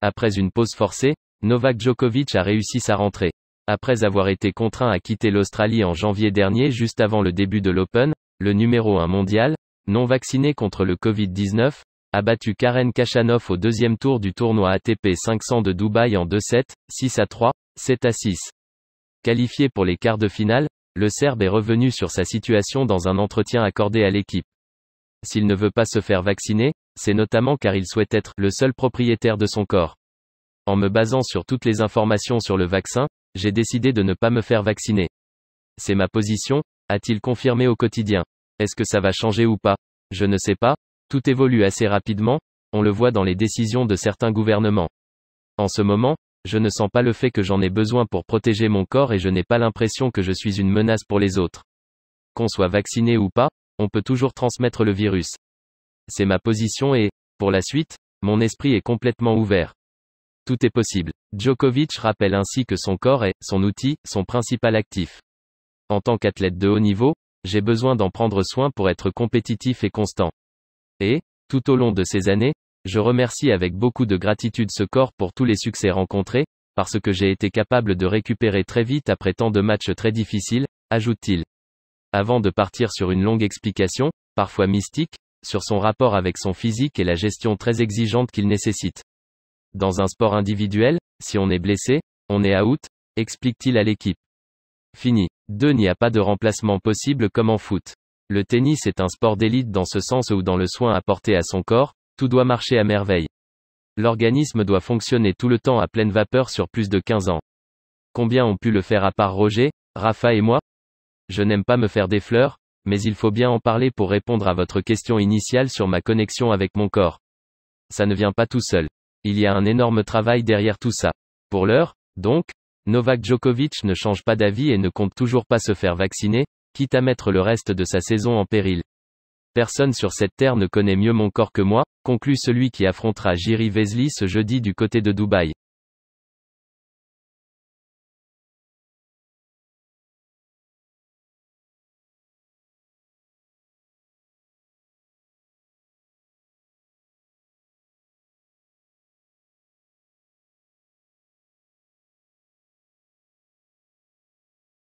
Après une pause forcée, Novak Djokovic a réussi sa rentrée. Après avoir été contraint à quitter l'Australie en janvier dernier juste avant le début de l'Open, le numéro 1 mondial, non vacciné contre le Covid-19, a battu Karen Khachanov au deuxième tour du tournoi ATP 500 de Dubaï en 2-7, 6-3, 7-6. Qualifié pour les quarts de finale, le Serbe est revenu sur sa situation dans un entretien accordé à l'équipe. S'il ne veut pas se faire vacciner, c'est notamment car il souhaite être le seul propriétaire de son corps. En me basant sur toutes les informations sur le vaccin, j'ai décidé de ne pas me faire vacciner. C'est ma position, a-t-il confirmé au quotidien. Est-ce que ça va changer ou pas? Je ne sais pas, tout évolue assez rapidement, on le voit dans les décisions de certains gouvernements. En ce moment, je ne sens pas le fait que j'en ai besoin pour protéger mon corps et je n'ai pas l'impression que je suis une menace pour les autres. Qu'on soit vacciné ou pas, on peut toujours transmettre le virus. C'est ma position et, pour la suite, mon esprit est complètement ouvert. Tout est possible. Djokovic rappelle ainsi que son corps est, son outil, son principal actif. En tant qu'athlète de haut niveau, j'ai besoin d'en prendre soin pour être compétitif et constant. Et, tout au long de ces années, je remercie avec beaucoup de gratitude ce corps pour tous les succès rencontrés, parce que j'ai été capable de récupérer très vite après tant de matchs très difficiles, ajoute-t-il. Avant de partir sur une longue explication, parfois mystique, sur son rapport avec son physique et la gestion très exigeante qu'il nécessite. Dans un sport individuel, si on est blessé, on est out, explique-t-il à l'équipe. Fini. 2. N'y a pas de remplacement possible comme en foot. Le tennis est un sport d'élite dans ce sens où dans le soin apporté à son corps, tout doit marcher à merveille. L'organisme doit fonctionner tout le temps à pleine vapeur sur plus de 15 ans. Combien ont pu le faire à part Roger, Rafa et moi? Je n'aime pas me faire des fleurs, mais il faut bien en parler pour répondre à votre question initiale sur ma connexion avec mon corps. Ça ne vient pas tout seul. Il y a un énorme travail derrière tout ça. Pour l'heure, donc, Novak Djokovic ne change pas d'avis et ne compte toujours pas se faire vacciner, quitte à mettre le reste de sa saison en péril. Personne sur cette terre ne connaît mieux mon corps que moi, conclut celui qui affrontera Jiri Vesely ce jeudi du côté de Dubaï.